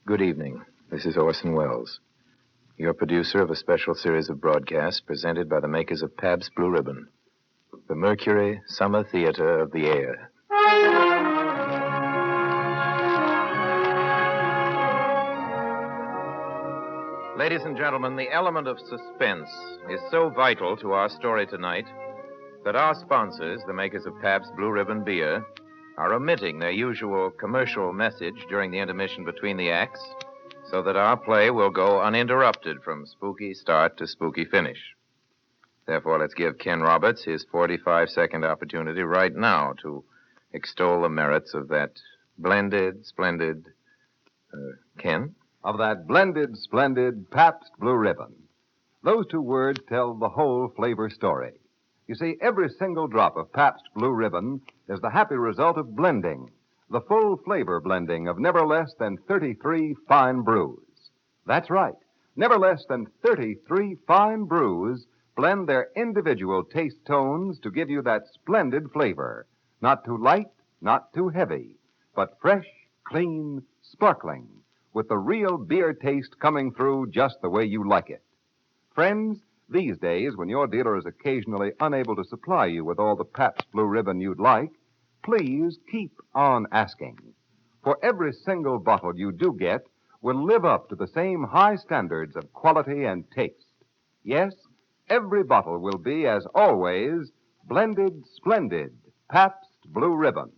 Good evening. This is Orson Welles, your producer of a special series of broadcasts presented by the makers of Pabst Blue Ribbon, the Mercury Summer Theater of the Air. Ladies and gentlemen, the element of suspense is so vital to our story tonight that our sponsors, the makers of Pabst Blue Ribbon beer, are omitting their usual commercial message during the intermission between the acts so that our play will go uninterrupted from spooky start to spooky finish. Therefore, let's give Ken Roberts his 45-second opportunity right now to extol the merits of that splendid, Ken? Of that blended, splendid Pabst Blue Ribbon. Those two words tell the whole flavor story. You see, every single drop of Pabst Blue Ribbon is the happy result of blending, the full flavor blending of never less than 33 fine brews. That's right. Never less than 33 fine brews blend their individual taste tones to give you that splendid flavor. Not too light, not too heavy, but fresh, clean, sparkling, with the real beer taste coming through just the way you like it. Friends, these days, when your dealer is occasionally unable to supply you with all the Pabst Blue Ribbon you'd like, please keep on asking. For every single bottle you do get will live up to the same high standards of quality and taste. Yes, every bottle will be, as always, blended, splendid Pabst Blue Ribbon.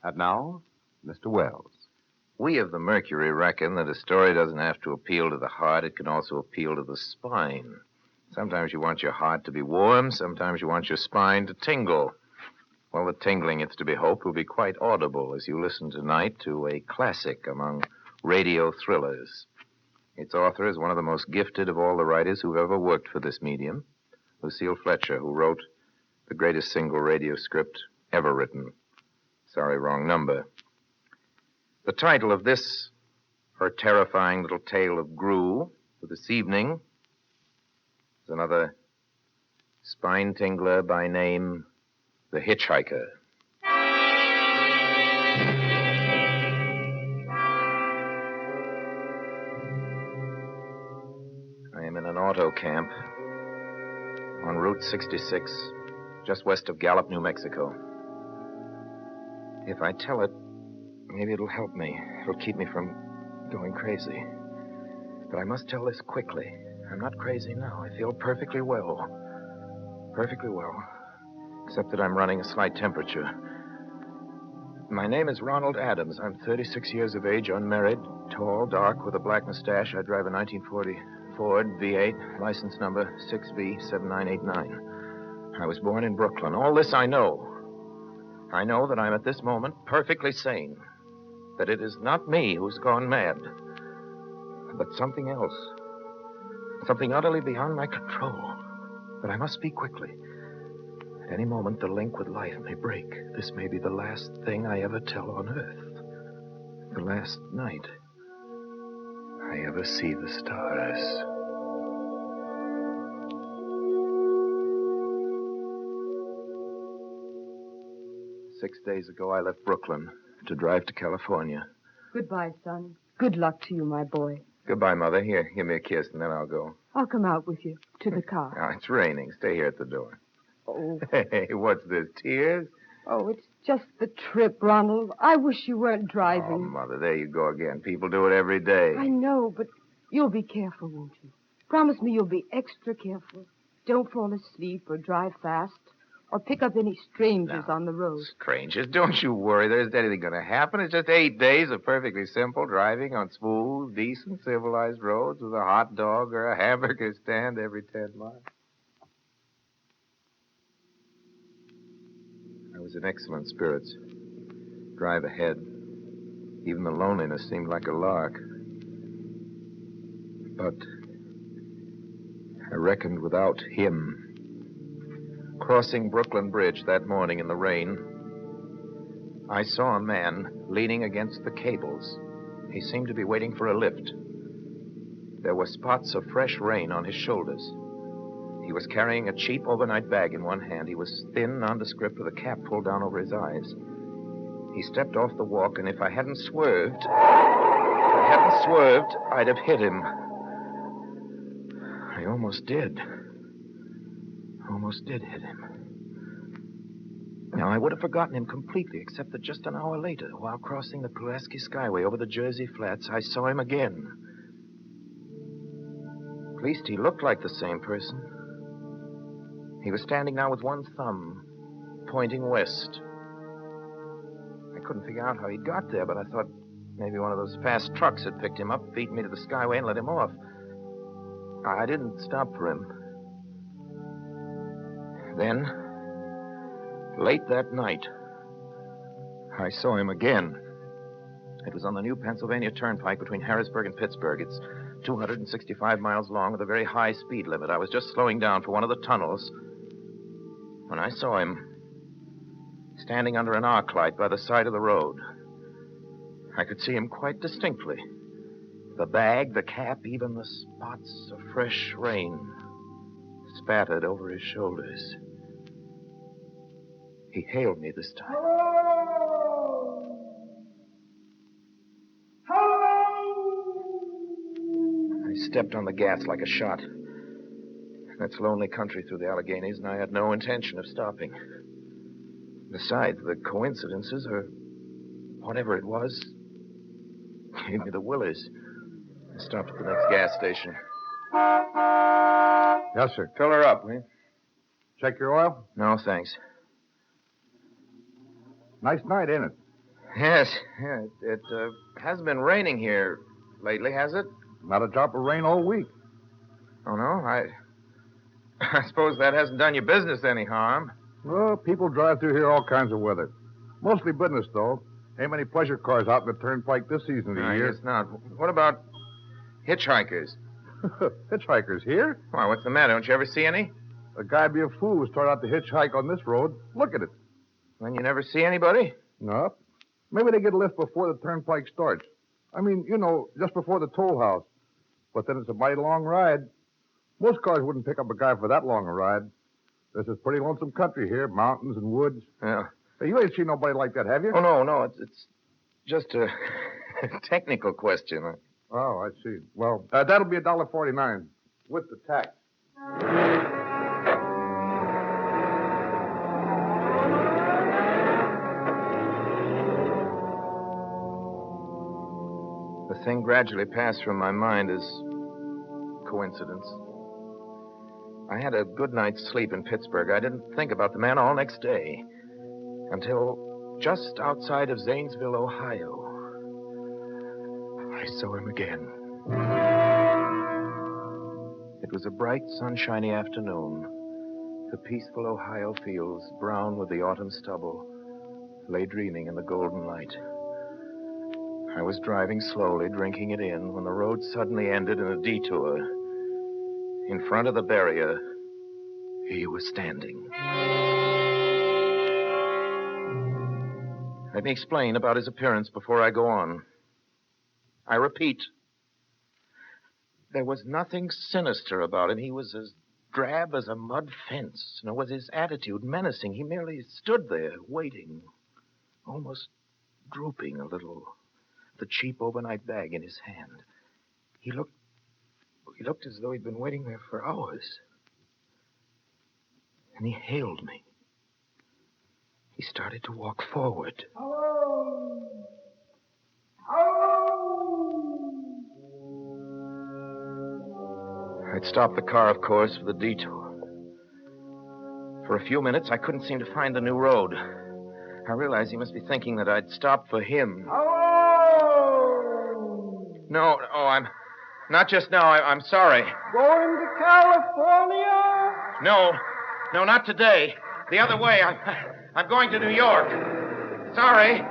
And now, Mr. Wells. We of the Mercury reckon that a story doesn't have to appeal to the heart, it can also appeal to the spine. Sometimes you want your heart to be warm, sometimes you want your spine to tingle. Well, the tingling, it's to be hoped, will be quite audible as you listen tonight to a classic among radio thrillers. Its author is one of the most gifted of all the writers who've ever worked for this medium, Lucille Fletcher, who wrote the greatest single radio script ever written. Sorry, wrong number. The title of this, her terrifying little tale of Gru, for this evening, is another spine tingler by name The Hitch-hiker. I am in an auto camp on Route 66, just west of Gallup, New Mexico. If I tell it, maybe it'll help me. It'll keep me from going crazy. But I must tell this quickly. I'm not crazy now. I feel perfectly well. Perfectly well. Except that I'm running a slight temperature. My name is Ronald Adams. I'm 36 years of age, unmarried, tall, dark, with a black mustache. I drive a 1940 Ford V8, license number 6B7989. I was born in Brooklyn. All this I know. I know that I'm at this moment perfectly sane. That it is not me who's gone mad, but something else. Something utterly beyond my control. But I must speak quickly. At any moment, the link with life may break. This may be the last thing I ever tell on Earth. The last night I ever see the stars. Six days ago, I left Brooklyn to drive to California. Goodbye, son. Good luck to you, my boy. Goodbye, Mother. Here, give me a kiss, and then I'll go. I'll come out with you to the car. Oh, it's raining. Stay here at the door. Oh. Hey, what's this, tears? Oh, it's just the trip, Ronald. I wish you weren't Oh, driving. Mother, there you go again. People do it every day. I know, but you'll be careful, won't you? Promise me you'll be extra careful. Don't fall asleep or drive fast or pick up any strangers on the road. Strangers, don't you worry. There isn't anything going to happen. It's just 8 days of perfectly simple driving on smooth, decent, civilized roads with a hot dog or a hamburger stand every 10 miles. I was in excellent spirits. Drive ahead. Even the loneliness seemed like a lark. But I reckoned without him. Crossing Brooklyn Bridge that morning in the rain, I saw a man leaning against the cables. He seemed to be waiting for a lift. There were spots of fresh rain on his shoulders. He was carrying a cheap overnight bag in one hand. He was thin, nondescript, with a cap pulled down over his eyes. He stepped off the walk, and if I hadn't swerved, swerved, I'd have hit him. I almost did. Almost did hit him. Now, I would have forgotten him completely, except that just an hour later, while crossing the Pulaski Skyway over the Jersey Flats, I saw him again. At least he looked like the same person. He was standing now with one thumb pointing west. I couldn't figure out how he'd got there, but I thought maybe one of those fast trucks had picked him up, beaten me to the Skyway, and let him off. I didn't stop for him. Then, late that night, I saw him again. It was on the new Pennsylvania Turnpike between Harrisburg and Pittsburgh. It's 265 miles long with a very high speed limit. I was just slowing down for one of the tunnels when I saw him standing under an arc light by the side of the road. I could see him quite distinctly. The bag, the cap, even the spots of fresh rain spattered over his shoulders. He hailed me this time. I stepped on the gas like a shot. That's lonely country through the Alleghenies, and I had no intention of stopping. Besides, the coincidences, or whatever it was, gave me the willies. I stopped at the next gas station. Yes, sir. Fill her up, will you? Check your oil? No, thanks. Nice night, ain't it? Yes, yeah, it hasn't been raining here lately, has it? Not a drop of rain all week. Oh, no? I suppose that hasn't done your business any harm. Well, people drive through here all kinds of weather. Mostly business, though. Ain't many pleasure cars out in the turnpike this season of the I year. guess not. What about hitchhikers? Hitchhikers here? Why, what's the matter? Don't you ever see any? A guy'd be a fool who started out to hitchhike on this road. Look at it. Then you never see anybody? No. Maybe they get a lift before the turnpike starts. I mean, you know, just before the toll house. But then it's a mighty long ride. Most cars wouldn't pick up a guy for that long a ride. This is pretty lonesome country here, mountains and woods. Yeah. Hey, you ain't seen nobody like that, have you? Oh, no. It's just a technical question. Oh, I see. Well, that'll be $1.49 with the tax. The thing gradually passed from my mind as coincidence. I had a good night's sleep in Pittsburgh. I didn't think about the man all next day until just outside of Zanesville, Ohio, I saw him again. It was a bright, sunshiny afternoon. The peaceful Ohio fields, brown with the autumn stubble, lay dreaming in the golden light. I was driving slowly, drinking it in, when the road suddenly ended in a detour. In front of the barrier, he was standing. Let me explain about his appearance before I go on. I repeat, there was nothing sinister about him. He was as drab as a mud fence, nor was his attitude menacing. He merely stood there, waiting, almost drooping a little, the cheap overnight bag in his hand. He looked as though he'd been waiting there for hours. And he hailed me. He started to walk forward. Hello! Hello! I'd stopped the car, of course, for the detour. For a few minutes, I couldn't seem to find the new road. I realized he must be thinking that I'd stopped for him. Hello! No, I'm... Not just now. I'm sorry. Going to California? No, not today. The other way. I'm going to New York. Sorry.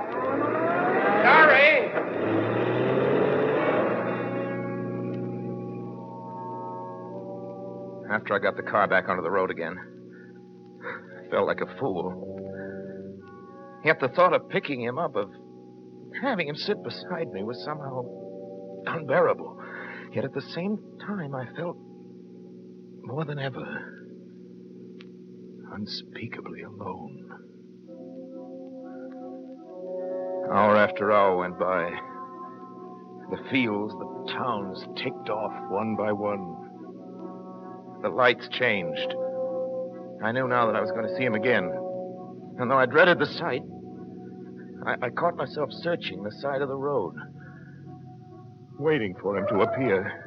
After I got the car back onto the road again, I felt like a fool. Yet the thought of picking him up, of having him sit beside me, was somehow unbearable. Yet at the same time, I felt more than ever unspeakably alone. Hour after hour went by. The fields, the towns ticked off one by one. The lights changed. I knew now that I was going to see him again. And though I dreaded the sight, I caught myself searching the side of the road, waiting for him to appear.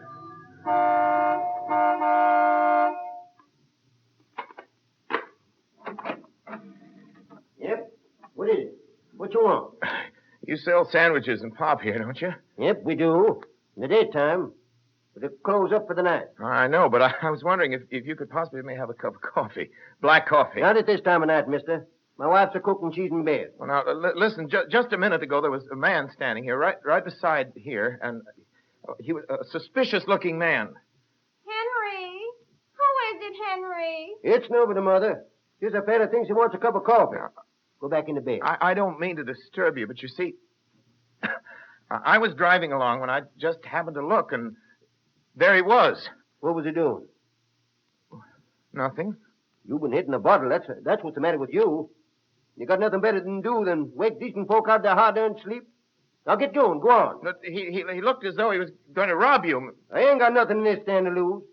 Yep. What is it? What you want? You sell sandwiches and pop here, don't you? Yep, we do. In the daytime. But it close up for the night. I know, but I was wondering if you could possibly may have a cup of coffee. Black coffee. Not at this time of night, mister. My wife's a cook and she's in bed. Well, now, listen, just a minute ago, there was a man standing here, right beside here, and he was a suspicious-looking man. Henry? Who is it, Henry? It's nobody, Mother. Just a fella thinks he wants a cup of coffee. Go back into bed. I don't mean to disturb you, but you see, I was driving along when I just happened to look, and there he was. What was he doing? Nothing. You've been hitting a bottle. That's what's the matter with you. You got nothing better than do than wake decent folk out their hard-earned sleep. Now get going. Go on. But he looked as though he was going to rob you. I ain't got nothing in this stand to lose.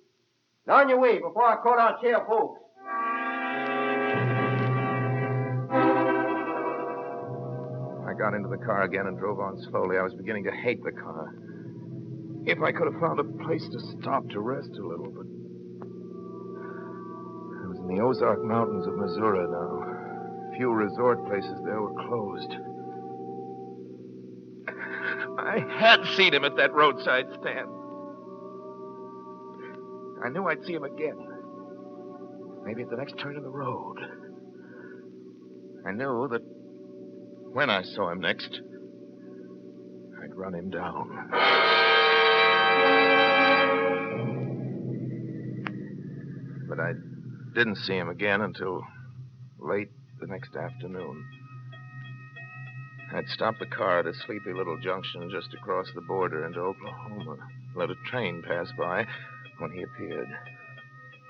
Now on your way before I call out Sheriff Folks. I got into the car again and drove on slowly. I was beginning to hate the car. If I could have found a place to stop to rest a little, but I was in the Ozark Mountains of Missouri now. Few resort places there were closed. I had seen him at that roadside stand. I knew I'd see him again. Maybe at the next turn of the road. I knew that when I saw him next, I'd run him down. But I didn't see him again until late the next afternoon. I'd stopped the car at a sleepy little junction just across the border into Oklahoma. Let a train pass by when he appeared.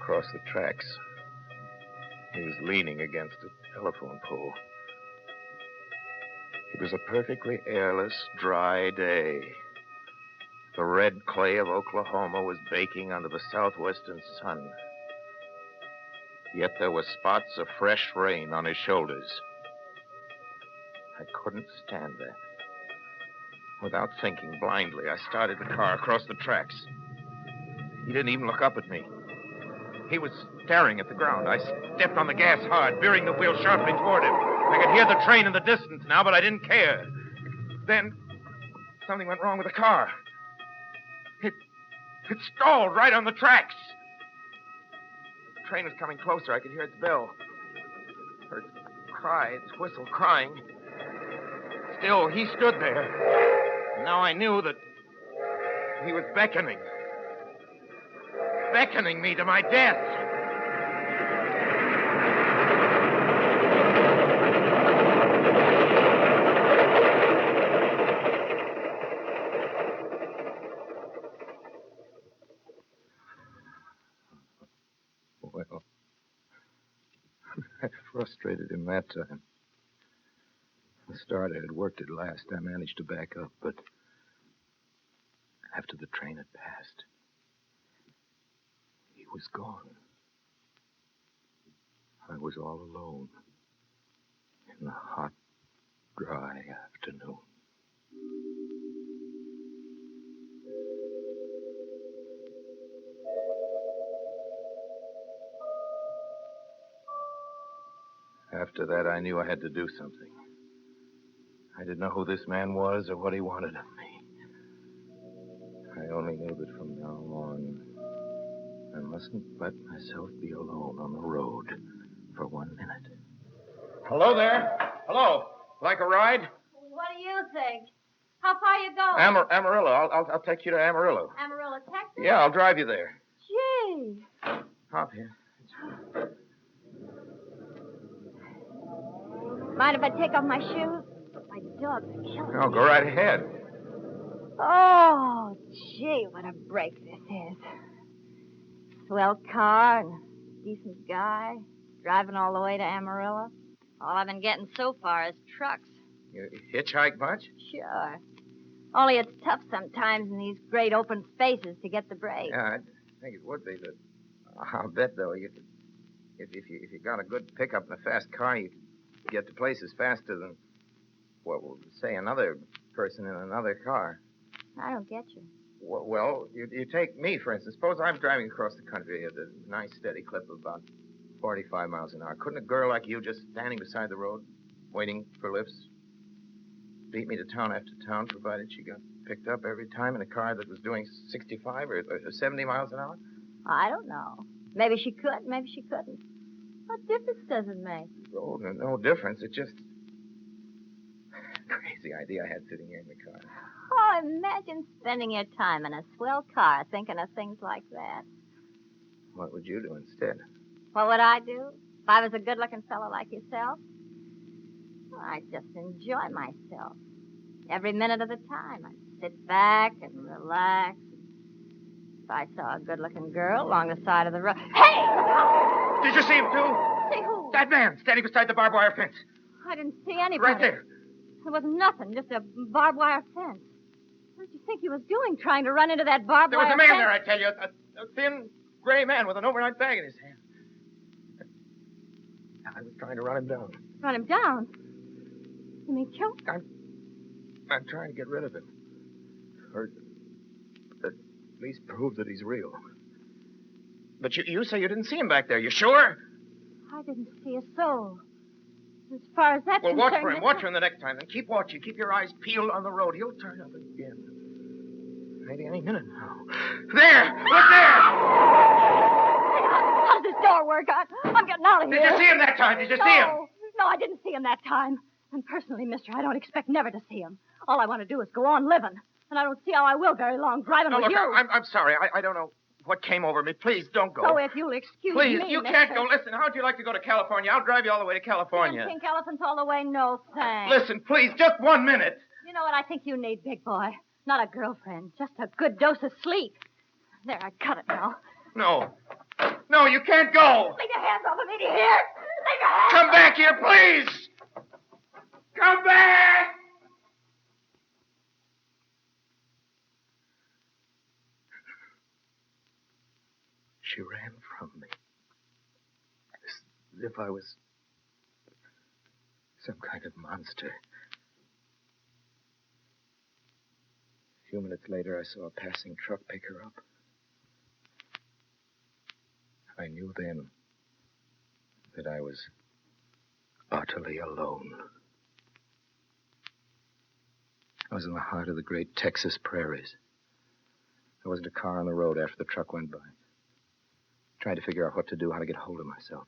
Across the tracks. He was leaning against a telephone pole. It was a perfectly airless, dry day. The red clay of Oklahoma was baking under the southwestern sun. Yet there were spots of fresh rain on his shoulders. I couldn't stand that. Without thinking, blindly, I started the car across the tracks. He didn't even look up at me. He was staring at the ground. I stepped on the gas hard, veering the wheel sharply toward him. I could hear the train in the distance now, but I didn't care. Then, something went wrong with the car. It stalled right on the tracks. The train was coming closer. I could hear its bell. Heard its cry, its whistle crying. Still, he stood there. And now I knew that he was beckoning. Beckoning me to my death. Well, I frustrated him that time. The start I had worked at last, I managed to back up, but after the train had passed, he was gone. I was all alone in the hot, dry afternoon. After that, I knew I had to do something. I didn't know who this man was or what he wanted of me. I only knew that from now on, I mustn't let myself be alone on the road for 1 minute. Hello there. Hello. Like a ride? What do you think? How far you going? Amarillo. I'll take you to Amarillo. Amarillo, Texas? Yeah, I'll drive you there. Gee. Hop here. Mind if I take off my shoes? My dog's killing me. No, go right ahead. Oh, gee, what a break this is. Swell car and decent guy. Driving all the way to Amarillo. All I've been getting so far is trucks. You hitchhike much? Sure. Only it's tough sometimes in these great open spaces to get the break. Yeah, I think it would be, but I'll bet, though, if you got a good pickup and a fast car, you could get to places faster than, well, say another person in another car. I don't get you. Well, you take me, for instance. Suppose I'm driving across the country at a nice, steady clip of about 45 miles an hour. Couldn't a girl like you just standing beside the road, waiting for lifts, beat me to town after town, provided she got picked up every time in a car that was doing 65 or 70 miles an hour? I don't know. Maybe she could, maybe she couldn't. What difference does it make? Oh, no difference. It's just crazy idea I had sitting here in the car. Oh, imagine spending your time in a swell car thinking of things like that. What would you do instead? What would I do if I was a good-looking fellow like yourself? Well, I'd just enjoy myself. Every minute of the time. I'd sit back and relax. If I saw a good-looking girl along the side of the road... Hey! Did you see him, too? See who? That man standing beside the barbed wire fence. I didn't see anybody. Right there. There was nothing, just a barbed wire fence. What did you think he was doing, trying to run into that barbed There wire was a man fence? there, I tell you. A thin, gray man with an overnight bag in his hand. I was trying to run him down. Run him down? You mean kill him? I'm trying to get rid of him. Or at least prove that he's real. But you say you didn't see him back there. You sure? I didn't see a soul. As far as that's Well, concerned... watch for him. Watch for him the next time. Then keep watching. Keep your eyes peeled on the road. He'll turn up again. Maybe any minute now. There! Look there! How does this door work? I'm getting out of here. Did you see him that time? Did you see him? No, I didn't see him that time. And personally, mister, I don't expect never to see him. All I want to do is go on living. And I don't see how I will very long driving No, with look, you. I'm sorry. I don't know what came over me. Please, don't go. So if you'll excuse Please, me, you mister... can't go. Listen, how'd you like to go to California? I'll drive you all the way to California. Pink elephants all the way? No, thanks. Listen, please, just 1 minute. You know what I think you need, big boy? Not a girlfriend, just a good dose of sleep. There, I cut it now. No. No, you can't go. Leave your hands off of me, do you hear? Leave your hands Come back here, please. Come back. She ran from me. As if I was some kind of monster. A few minutes later, I saw a passing truck pick her up. I knew then that I was utterly alone. I was in the heart of the great Texas prairies. There wasn't a car on the road after the truck went by. I tried to figure out what to do, how to get hold of myself.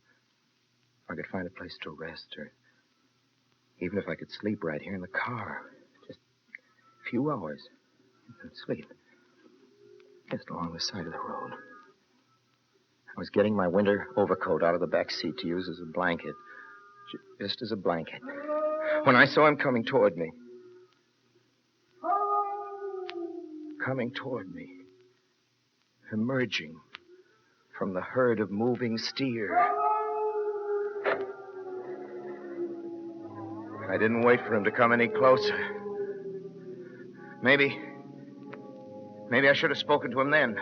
If I could find a place to rest, or even if I could sleep right here in the car. Just a few hours. And sleep. Just along the side of the road. I was getting my winter overcoat out of the back seat to use as a blanket. Just as a blanket. When I saw him coming toward me. Coming toward me. Emerging from the herd of moving steer. I didn't wait for him to come any closer. Maybe I should have spoken to him then.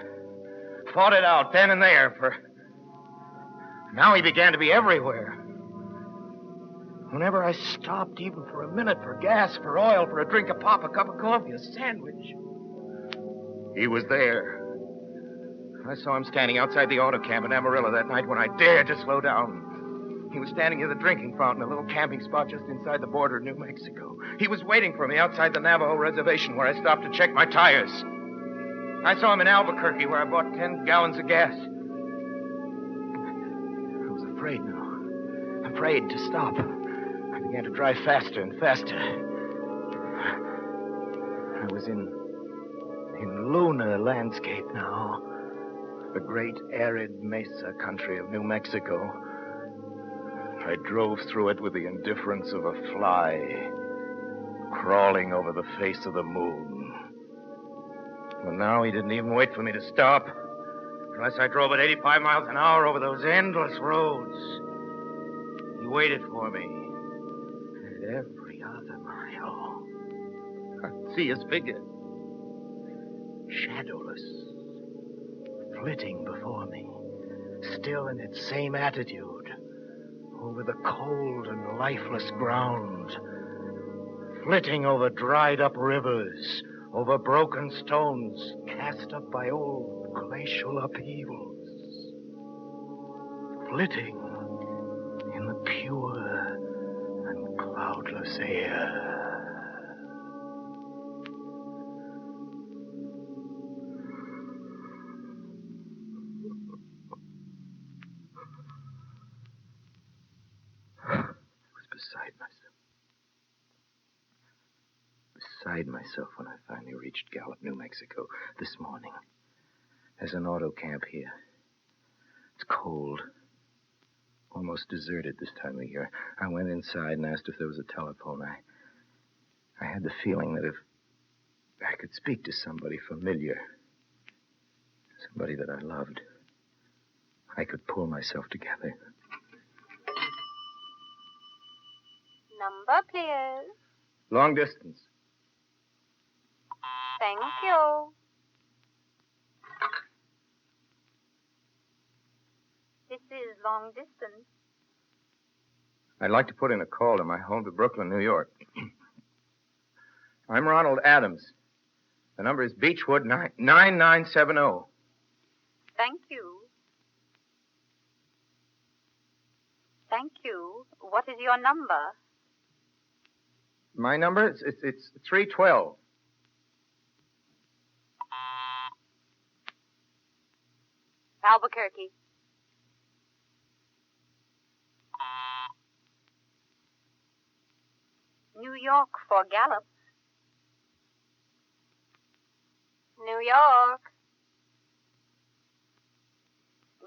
Fought it out then and there, for now he began to be everywhere. Whenever I stopped, even for a minute, for gas, for oil, for a drink, a pop, a cup of coffee, a sandwich, he was there. I saw him standing outside the auto camp in Amarillo that night when I dared to slow down. He was standing near the drinking fountain, a little camping spot just inside the border of New Mexico. He was waiting for me outside the Navajo reservation where I stopped to check my tires. I saw him in Albuquerque where I bought 10 gallons of gas. I was afraid now. Afraid to stop. I began to drive faster and faster. I was in lunar landscape now. The great arid mesa country of New Mexico. I drove through it with the indifference of a fly crawling over the face of the moon. But now he didn't even wait for me to stop. Unless I drove at 85 miles an hour over those endless roads. He waited for me. At every other mile. see his figure. Shadowless, flitting before me, still in its same attitude, over the cold and lifeless ground, flitting over dried-up rivers, over broken stones cast up by old glacial upheavals, flitting in the pure and cloudless air. Beside myself when I finally reached Gallup, New Mexico this morning. There's an auto camp here. It's cold, almost deserted this time of year. I went inside and asked if there was a telephone. I had the feeling that if I could speak to somebody familiar, somebody that I loved, I could pull myself together. Number, please. Long distance. Thank you. This is long distance. I'd like to put in a call to my home to Brooklyn, New York. I'm Ronald Adams. The number is Beechwood 9970. Thank you. Thank you. What is your number? My number? It's 312. Albuquerque. New York for Gallup. New York.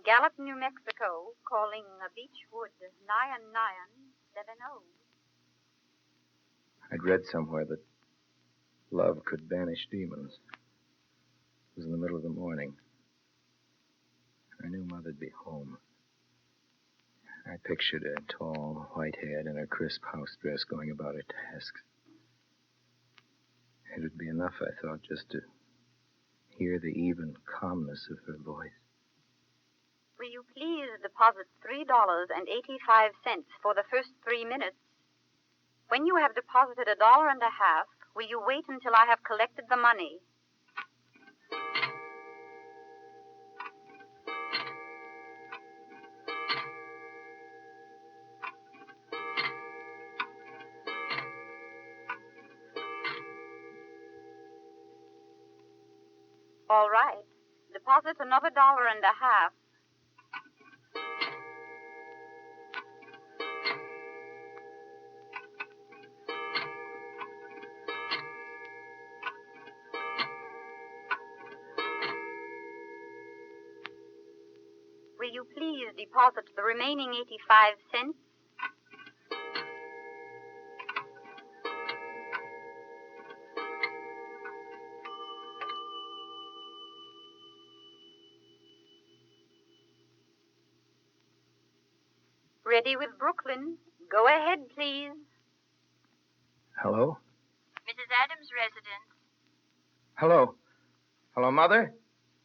Gallup, New Mexico, calling Beechwood 9970. I'd read somewhere that love could banish demons. It was in the middle of the morning. I knew Mother'd be home. I pictured her tall, white-haired, in her crisp house dress going about her tasks. It would be enough, I thought, just to hear the even calmness of her voice. Will you please deposit $3.85 for the first 3 minutes? When you have deposited $1.50, will you wait until I have collected the money? All right. Deposit another $1.50. Will you please deposit the remaining 85 cents? Ready with Brooklyn. Go ahead, please. Hello? Mrs. Adams' residence. Hello? Hello, Mother?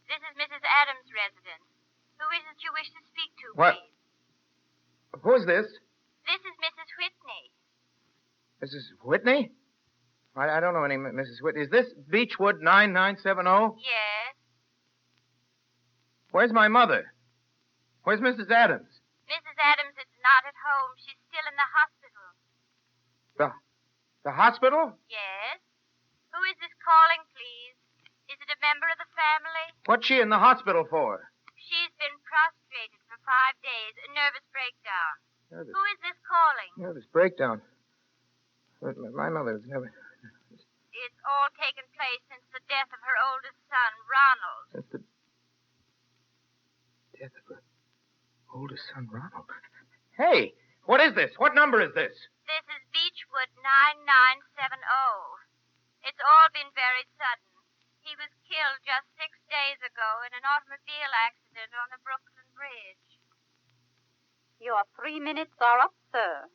This is Mrs. Adams' residence. Who is it you wish to speak to, What? please? Who's this? This is Mrs. Whitney. Mrs. Whitney? I don't know any Mrs. Whitney. Is this Beechwood 9970? Yes. Where's my mother? Where's Mrs. Adams? Mrs. Adams is not at home. She's still in the hospital. The hospital? Yes. Who is this calling, please? Is it a member of the family? What's she in the hospital for? She's been prostrated for 5 days. A nervous breakdown. Nervous. Who is this calling? Nervous breakdown. My mother was never... It's all taken place since the death of her oldest son, Ronald. Since the death of her oldest son, Ronald. Hey, what is this? What number is this? This is Beechwood 9970. It's all been very sudden. He was killed just 6 days ago in an automobile accident on the Brooklyn Bridge. Your 3 minutes are up, sir.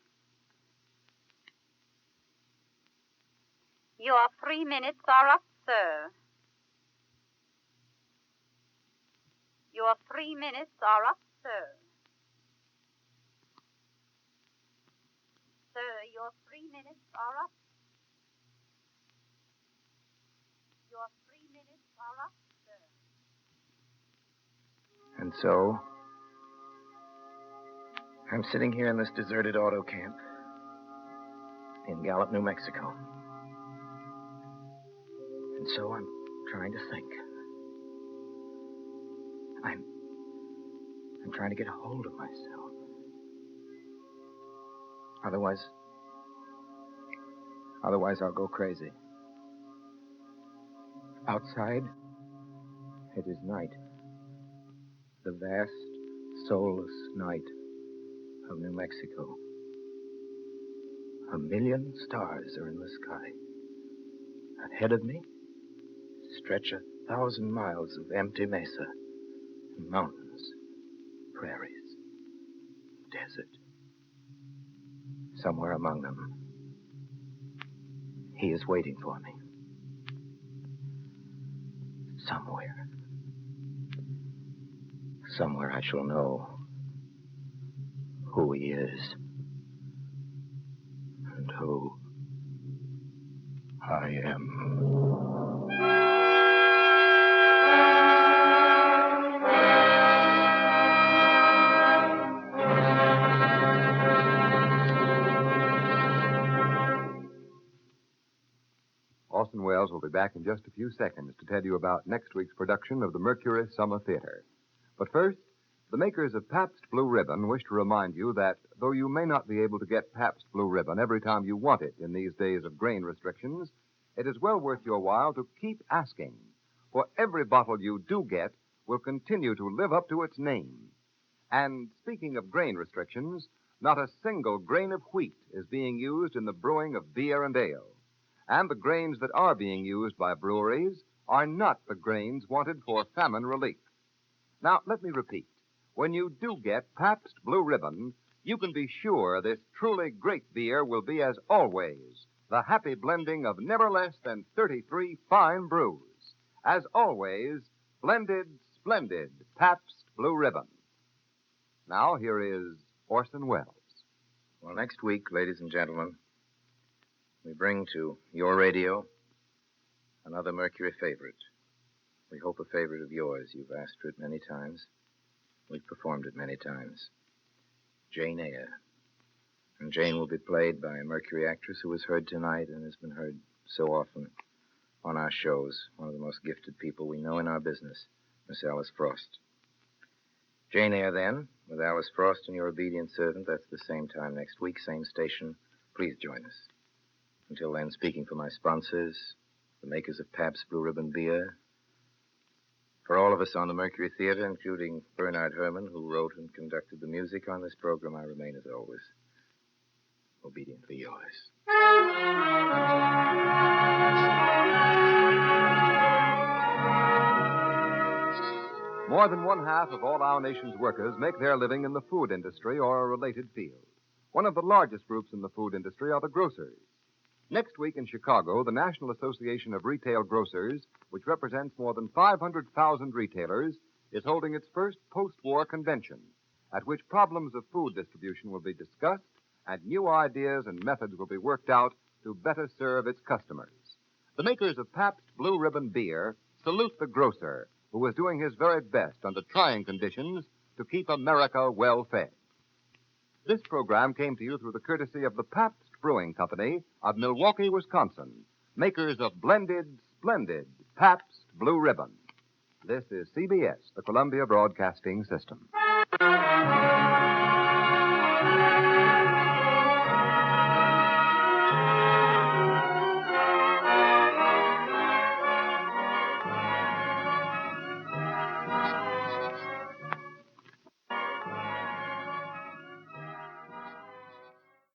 Your 3 minutes are up, sir. Your 3 minutes are up, sir. Sir, your 3 minutes are up. Your 3 minutes are up, sir. And so, I'm sitting here in this deserted auto camp in Gallup, New Mexico. And so I'm trying to think. I'm trying to get a hold of myself. Otherwise I'll go crazy. Outside, it is night. The vast, soulless night of New Mexico. 1 million stars are in the sky. Ahead of me stretch 1,000 miles of empty mesa, and mountains, prairies, desert. Somewhere among them, he is waiting for me. Somewhere I shall know who he is and who I am. Orson Welles will be back in just a few seconds to tell you about next week's production of the Mercury Summer Theater. But first, the makers of Pabst Blue Ribbon wish to remind you that though you may not be able to get Pabst Blue Ribbon every time you want it in these days of grain restrictions, it is well worth your while to keep asking. For every bottle you do get will continue to live up to its name. And speaking of grain restrictions, not a single grain of wheat is being used in the brewing of beer and ale. And the grains that are being used by breweries are not the grains wanted for famine relief. Now, let me repeat. When you do get Pabst Blue Ribbon, you can be sure this truly great beer will be, as always, the happy blending of never less than 33 fine brews. As always, blended, splendid Pabst Blue Ribbon. Now, here is Orson Welles. Well, next week, ladies and gentlemen, we bring to your radio another Mercury favorite. We hope a favorite of yours. You've asked for it many times. We've performed it many times. Jane Eyre. And Jane will be played by a Mercury actress who was heard tonight and has been heard so often on our shows. One of the most gifted people we know in our business, Miss Alice Frost. Jane Eyre, then, with Alice Frost and your obedient servant. That's the same time next week, same station. Please join us. Until then, speaking for my sponsors, the makers of Pabst Blue Ribbon Beer, for all of us on the Mercury Theater, including Bernard Herrmann, who wrote and conducted the music on this program, I remain, as always, obediently yours. More than one half of all our nation's workers make their living in the food industry or a related field. One of the largest groups in the food industry are the grocers. Next week in Chicago, the National Association of Retail Grocers, which represents more than 500,000 retailers, is holding its first post-war convention, at which problems of food distribution will be discussed and new ideas and methods will be worked out to better serve its customers. The makers of Pabst Blue Ribbon Beer salute the grocer, who is doing his very best under trying conditions to keep America well fed. This program came to you through the courtesy of the Pabst Brewing Company of Milwaukee, Wisconsin, makers of blended, splendid Pabst Blue Ribbon. This is CBS, the Columbia Broadcasting System.